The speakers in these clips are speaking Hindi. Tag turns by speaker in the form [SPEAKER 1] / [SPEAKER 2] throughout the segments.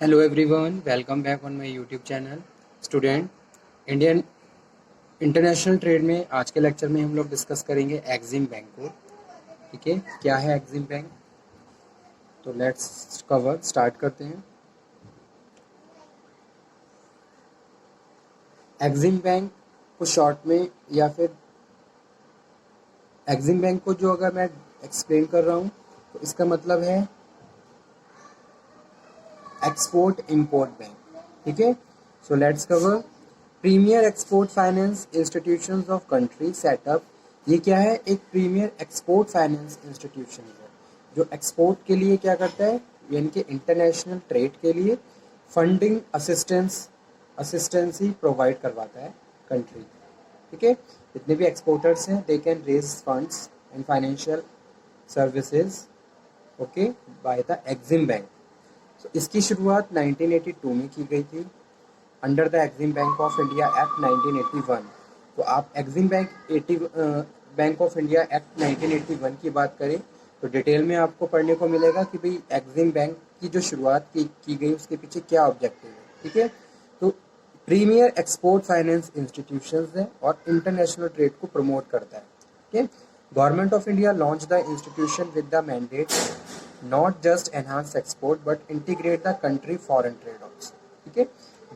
[SPEAKER 1] Hello everyone, welcome back on my YouTube channel. Student, Indian international trade में आज के लेक्चर में हम लोग डिस्कस करेंगे एक्सिम बैंक को। ठीक है, क्या है एक्सिम बैंक? तो लेट्स कवर स्टार्ट करते हैं। एक्सिम बैंक को शॉर्ट में या फिर एक्सिम बैंक को जो अगर मैं एक्सप्लेन कर रहा हूँ तो इसका मतलब है एक्सपोर्ट इंपोर्ट बैंक। ठीक है, so let's cover premier export finance institutions of country setup. ये क्या है? एक प्रीमियर एक्सपोर्ट फाइनेंस इंस्टीट्यूशन है जो एक्सपोर्ट के लिए क्या करता है, यानी कि इंटरनेशनल ट्रेड के लिए फंडिंग असिस्टेंसी प्रोवाइड करवाता है कंट्री। ठीक है, जितने भी एक्सपोर्टर्स हैं they can raise funds and financial services okay by the Exim bank. तो इसकी शुरुआत 1982 में की गई थी under the Exim Bank of India Act 1981। तो आप Exim Bank of India Act 1981 की बात करें तो डिटेल में आपको पढ़ने को मिलेगा कि भाई एक्सिम बैंक की जो शुरुआत की गई उसके पीछे क्या ऑब्जेक्टिव है। ठीक है, तो प्रीमियर एक्सपोर्ट फाइनेंस इंस्टीट्यूशंस है और इंटरनेशनल ट्रेड को प्रमोट करता है। ठीक है, government of India launch the institution with the mandate not just enhance export but integrate the country foreign trade also. ठीक है,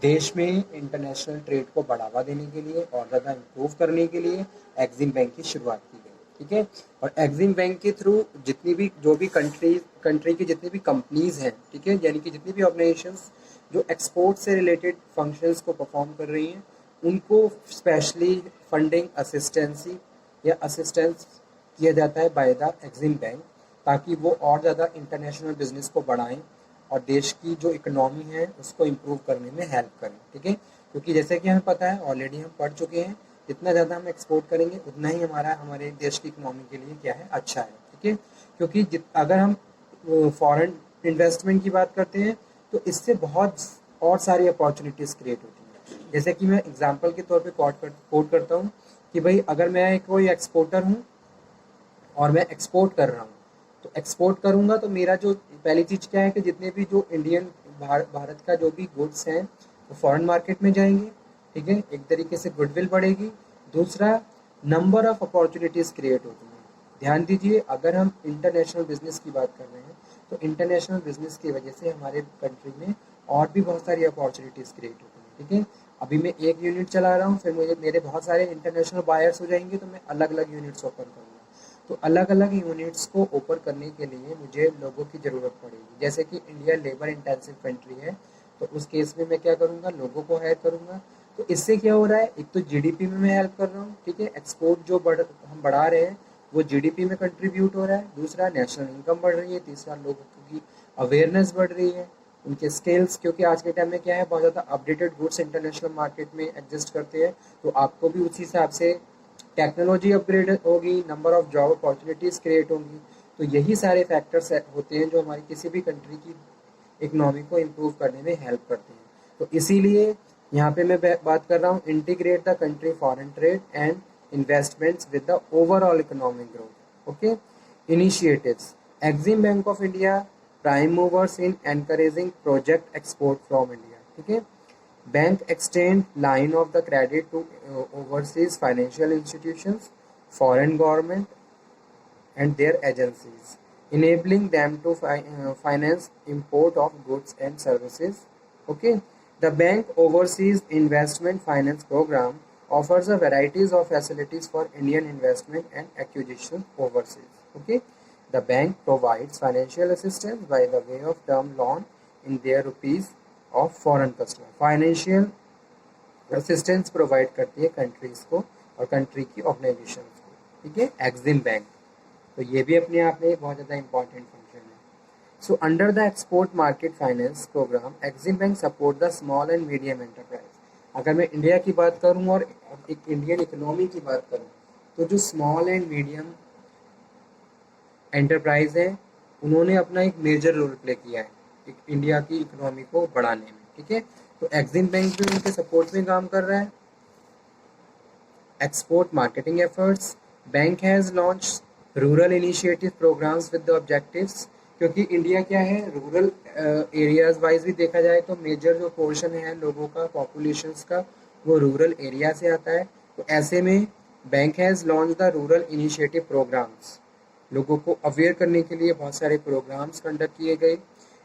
[SPEAKER 1] देश में इंटरनेशनल ट्रेड को बढ़ावा देने के लिए और ज़्यादा इम्प्रूव करने के लिए एक्सिम बैंक की शुरुआत की गई। ठीक है, और एक्सिम बैंक के थ्रू जितनी भी जो भी कंट्री की जितनी भी कंपनीज हैं, ठीक है, यानी कि जितनी भी ऑर्गेनाइजेशंस जो एक्सपोर्ट से रिलेटेड फंक्शंस को परफॉर्म कर रही हैं उनको स्पेशली फंडिंग असिस्टेंसी या असिस्टेंस किया जाता है बाय द एक्सिम बैंक, ताकि वो और ज़्यादा इंटरनेशनल बिजनेस को बढ़ाएं और देश की जो इकोनॉमी है उसको इम्प्रूव करने में हेल्प करें। ठीक है, क्योंकि जैसे कि हमें पता है, ऑलरेडी हम पढ़ चुके हैं, जितना ज़्यादा हम एक्सपोर्ट करेंगे उतना ही हमारे देश की इकोनॉमी के लिए क्या है, अच्छा है। ठीक है, क्योंकि अगर हम फॉरेन इन्वेस्टमेंट की बात करते हैं तो इससे बहुत और सारी अपॉर्चुनिटीज़ क्रिएट होती हैं। जैसे कि मैं एग्जांपल के तौर पे कोट करता हूँ कि भाई अगर मैं कोई एक्सपोर्टर हूँ और मैं एक्सपोर्ट कर रहा हूँ, तो एक्सपोर्ट करूँगा तो मेरा जो पहली चीज़ क्या है कि जितने भी जो भारत का जो भी गुड्स हैं वो फॉरेन मार्केट में जाएंगे। ठीक है, एक तरीके से गुडविल बढ़ेगी। दूसरा, नंबर ऑफ अपॉर्चुनिटीज़ क्रिएट होती हैं। ध्यान दीजिए, अगर हम इंटरनेशनल बिजनेस की बात कर रहे हैं तो इंटरनेशनल बिजनेस की वजह से हमारे कंट्री में और भी बहुत सारी अपॉर्चुनिटीज़ क्रिएट होती हैं। ठीक है, अभी मैं एक यूनिट चला रहा हूँ, फिर मुझे मेरे बहुत सारे इंटरनेशनल बायर्स हो जाएंगे तो मैं अलग अलग यूनिट्स ओपन करूँगा। तो अलग अलग यूनिट्स को ओपन करने के लिए मुझे लोगों की ज़रूरत पड़ेगी। जैसे कि इंडिया लेबर इंटेंसिव कंट्री है, तो उस केस में मैं क्या करूँगा, लोगों को हायर करूँगा। तो इससे क्या हो रहा है, एक तो जीडीपी में मैं हेल्प कर रहा हूँ। ठीक है, एक्सपोर्ट जो हम बढ़ा रहे हैं वो जीडीपी में कंट्रीब्यूट हो रहा है। दूसरा, नेशनल इनकम बढ़ रही है। तीसरा, लोगों की अवेयरनेस बढ़ रही है, उनके स्किल्स, क्योंकि आज के टाइम में क्या है, बहुत ज़्यादा अपडेटेड गुड्स इंटरनेशनल मार्केट में एग्जिस्ट करते हैं। तो आपको भी उसी हिसाब से टेक्नोलॉजी अपग्रेड होगी, number of job opportunities create होंगी। तो यही सारे फैक्टर्स होते हैं जो हमारी किसी भी कंट्री की इकोनॉमी को इम्प्रूव करने में हेल्प करते हैं। तो इसीलिए यहाँ पे मैं बात कर रहा हूँ integrate the country foreign trade and investments with the overall economic growth. Okay, initiatives, Exim Bank of India prime movers in encouraging project export from India. ठीक है, bank extend line of the credit to overseas financial institutions, foreign government and their agencies, enabling them to finance import of goods and services. Okay, the bank overseas investment finance program offers a varieties of facilities for Indian investment and acquisition overseas. Okay, the bank provides financial assistance by the way of term loan in their rupees of foreign customer. Financial assistance provide करती है कंट्रीज को और कंट्री की ऑर्गेनाइजेशन को। ठीक है, एक्सिम बैंक, तो ये भी अपने आप में बहुत ज़्यादा इंपॉर्टेंट फंक्शन है। So under the export market finance program Exim Bank support the small and medium enterprise. अगर मैं इंडिया की बात करूँ और एक इंडियन इकोनॉमी की बात करूँ तो जो स्मॉल एंड मीडियम एंटरप्राइज है उन्होंने अपना एक मेजर रोल प्ले किया है इंडिया की इकोनॉमी को बढ़ाने में। ठीक है, तो एक्सिम बैंक भी उनके सपोर्ट में काम कर रहा है। Export marketing efforts, bank has launch rural initiative programmes with the objectives क्योंकि इंडिया क्या है, रूरल एरियाज वाइज भी देखा जाए तो मेजर जो पोर्शन है लोगों का, पॉपुलेशंस का, वो रूरल एरिया से आता है। तो ऐसे में bank has launch the rural initiative programs, लोगों को अवेयर करने के लिए बहुत सारे प्रोग्राम्स कंडक्ट किए गए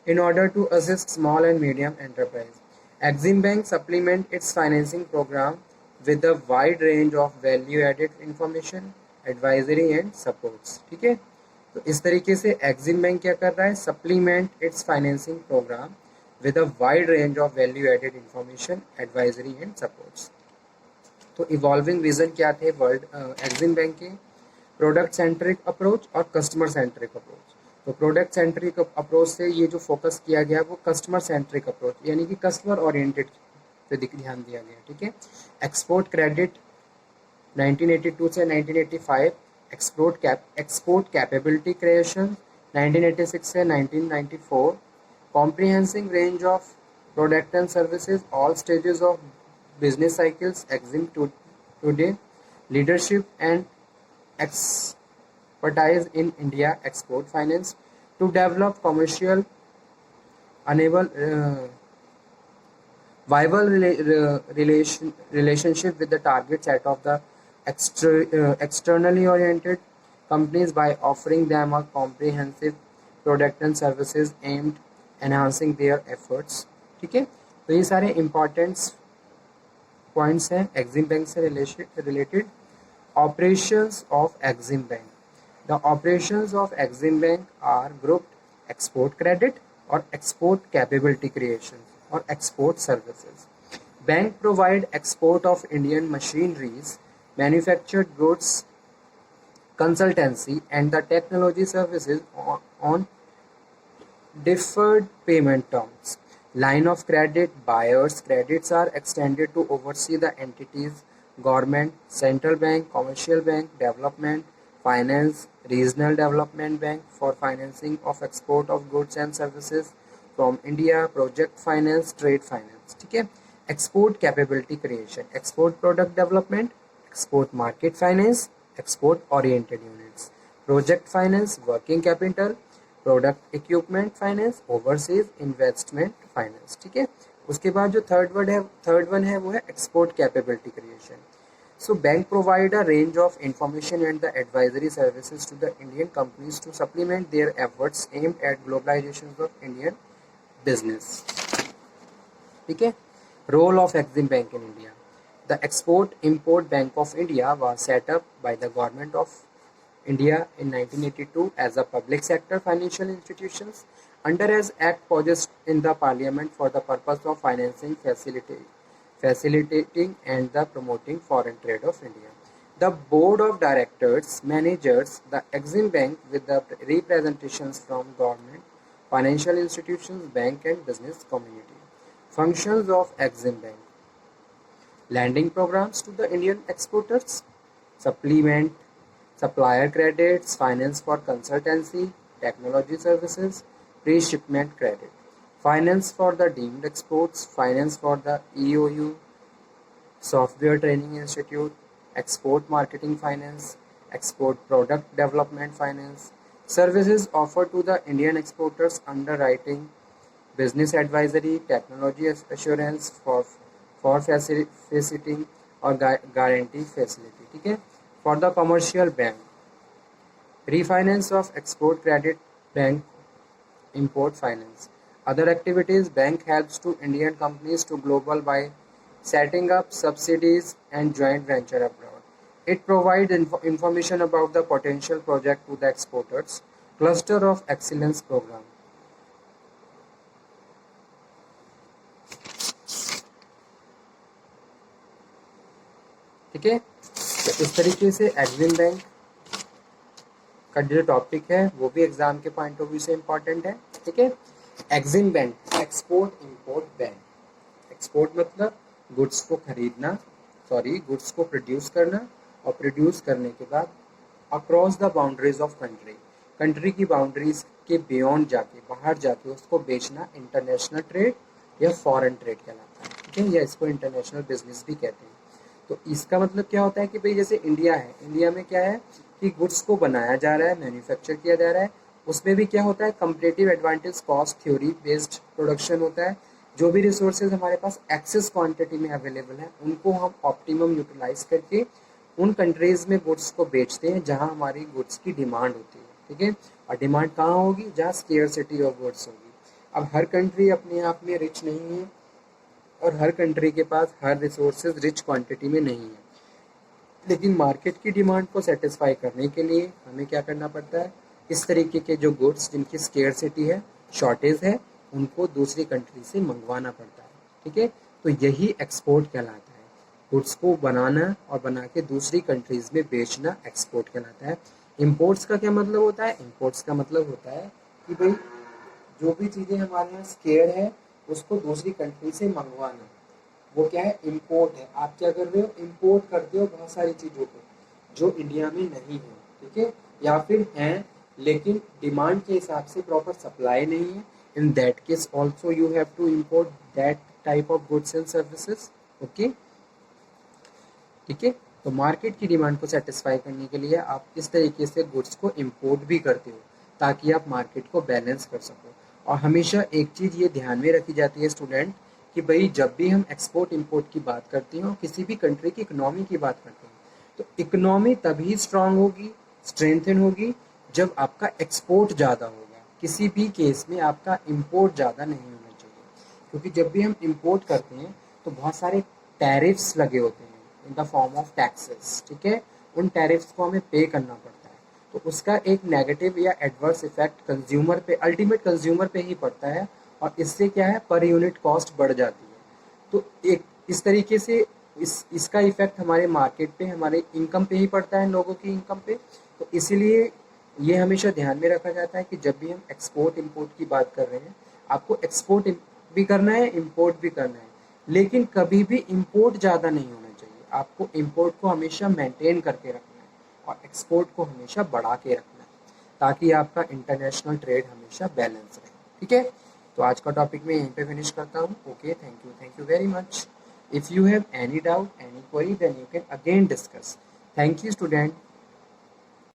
[SPEAKER 1] in order to assist small and medium enterprise. Exim Bank supplement its financing program with a wide range of value-added information, advisory and supports. ठीक है, तो इस तरीके से एक्जिम बैंक क्या कर रहा है, supplement its financing program with a wide range of value added information, advisory and supports. तो इवॉल्विंग विजन क्या थे वर्ल्ड एक्जिम बैंक के, प्रोडक्ट सेंट्रिक अप्रोच और कस्टमर सेंट्रिक अप्रोच। तो प्रोडक्ट सेंट्रिक अप्रोच से ये जो फोकस किया गया वो कस्टमर सेंट्रिक अप्रोच, यानी कि कस्टमर ओरिएंटेड पे ध्यान दिया गया। ठीक है, एक्सपोर्ट क्रेडिट 1982 से 1985, एक्सपोर्ट कैपेबिलिटी क्रिएशन 1986 से 1994, comprehensive range of product and services, all stages of business cycles, Exim today, leadership and expertise in India export finance to develop commercial enable viable relationship with the target set of the externally oriented companies by offering them a comprehensive product and services aimed enhancing their efforts। ठीक है, तो ये सारे इम्पोर्टेंट्स पॉइंट्स हैं एक्जिम बैंक से related. Operations of Exim bank, the operations of Exim bank are grouped export credit और एक्सपोर्ट कैपेबिलिटी क्रिएशन और export services. Bank provide export of Indian machineries, manufactured goods, consultancy and the technology services on deferred payment terms. Line of credit, buyers credits are extended to oversee the entities, government, central bank, commercial bank, development, finance, regional development bank for financing of export of goods and services from India, project finance, trade finance। ठीक है, export capability creation, export product development, export market finance, export oriented units, project finance, working capital, product equipment finance, overseas investment finance. ठीक है, उसके बाद जो थर्ड वन है वो है export capability creation. So bank provide a range of information and the advisory services to the Indian companies to supplement their efforts aimed at globalisation of Indian business. ठीक है, role of Exim bank in India, the export import bank of India was set up by the government of India in 1982 as a public sector financial institutions under as act passed in the parliament for the purpose of financing, facilitating and the promoting foreign trade of India. The board of directors manages the Exim Bank with the representations from government, financial institutions, bank and business community. Functions of Exim Bank: lending programs to the Indian exporters, supplement supplier credits, finance for consultancy, technology services, pre-shipment credit, finance for the deemed exports, finance for the EOU, software training institute, export marketing finance, export product development finance, services offered to the Indian exporters, underwriting, business advisory, technology assurance for facilitating or guarantee facility। ठीक है, for the commercial bank, refinance of export credit, bank import finance. Other activities, bank helps to Indian companies to global by setting up subsidies and joint venture abroad. It provides information about the potential project to the exporters. Cluster of excellence program. ठीक है, तो इस तरीके से एक्जिम बैंक का जो टॉपिक है वो भी एग्जाम के पॉइंट ऑफ व्यू से इम्पोर्टेंट है। ठीक है, Exim bank export import bank. Export मतलब गुड्स को खरीदना, गुड्स को प्रोड्यूस करना और प्रोड्यूस करने के बाद across the boundaries of country की बाउंड्रीज के बियॉन्ड जाके, बाहर जाके उसको बेचना इंटरनेशनल ट्रेड या फॉरेन ट्रेड कहलाता है। ठीक है, या इसको इंटरनेशनल बिजनेस भी कहते हैं। तो इसका मतलब क्या होता है कि भाई जैसे इंडिया है, इंडिया में क्या है कि गुड्स को बनाया जा रहा है, मैन्युफैक्चर किया जा रहा है, उसमें भी क्या होता है, comparative advantage cost theory based production होता है। जो भी रिसोर्सेज हमारे पास एक्सेस क्वांटिटी में अवेलेबल है उनको हम ऑप्टिमम यूटिलाइज करके उन कंट्रीज में गुड्स को बेचते हैं जहां हमारी गुड्स की डिमांड होती है, ठीक है। और डिमांड कहाँ होगी, जहाँ स्केर्सिटी ऑफ गुड्स होगी। अब हर कंट्री अपने आप में रिच नहीं है और हर कंट्री के पास हर रिसोर्सेज रिच क्वांटिटी में नहीं है, लेकिन मार्केट की डिमांड को सेटिस्फाई करने के लिए हमें क्या करना पड़ता है, इस तरीके के जो गुड्स जिनकी स्केर्सिटी है, शॉर्टेज है, उनको दूसरी कंट्री से मंगवाना पड़ता है, ठीक है। तो यही एक्सपोर्ट कहलाता है। गुड्स को बनाना और बना के दूसरी कंट्रीज में बेचना एक्सपोर्ट कहलाता है। इम्पोर्ट्स का क्या मतलब होता है, इम्पोर्ट्स का मतलब होता है कि भाई जो भी चीज़ें हमारे यहाँ स्केयर है उसको दूसरी कंट्री से मंगवाना, वो क्या है, इम्पोर्ट है। आप क्या कर रहे हो, इम्पोर्ट करते हो बहुत सारी चीज़ों को जो इंडिया में नहीं है, ठीक है, या फिर हैं लेकिन डिमांड के हिसाब से प्रॉपर सप्लाई नहीं है। In that case also you have to import that type of goods and services, okay, ठीक है। तो मार्केट की डिमांड को सेटिस्फाई करने के लिए आप इस तरीके से गुड्स को इम्पोर्ट भी करते हो ताकि आप मार्केट को बैलेंस कर सको। और हमेशा एक चीज़ ये ध्यान में रखी जाती है स्टूडेंट कि भाई जब भी हम एक्सपोर्ट इंपोर्ट की बात करते हैं और किसी भी कंट्री की इकोनॉमी की बात करते हैं तो इकोनॉमी तभी स्ट्रांग होगी, स्ट्रेंथन होगी जब आपका एक्सपोर्ट ज़्यादा होगा। किसी भी केस में आपका इम्पोर्ट ज़्यादा नहीं होना चाहिए, क्योंकि जब भी हम इम्पोर्ट करते हैं तो बहुत सारे टैरिफ्स लगे होते हैं in the form of taxes, ठीक है। उन टैरिफ्स को हमें पे करना पड़ता है, तो उसका एक नेगेटिव या एडवर्स इफेक्ट कंज्यूमर पे, अल्टीमेट कंज्यूमर पे ही पड़ता है और इससे क्या है, पर यूनिट कॉस्ट बढ़ जाती है। तो एक इस तरीके से इसका इफेक्ट हमारे मार्केट पे, हमारे इनकम पे ही पड़ता है, लोगों की इनकम पे। तो इसीलिए ये हमेशा ध्यान में रखा जाता है कि जब भी हम एक्सपोर्ट इंपोर्ट की बात कर रहे हैं, आपको एक्सपोर्ट भी करना है, इंपोर्ट भी करना है, लेकिन कभी भी इंपोर्ट ज़्यादा नहीं होना चाहिए। आपको इंपोर्ट को हमेशा मेंटेन करके रखना है और एक्सपोर्ट को हमेशा बढ़ा के रखना है ताकि आपका इंटरनेशनल ट्रेड हमेशा बैलेंस रहे, ठीक है। तो आज का टॉपिक मैं यहीं पे फिनिश करता हूँ। Okay, thank you very much. If you have any doubt, any query, then you can again discuss. Thank you student.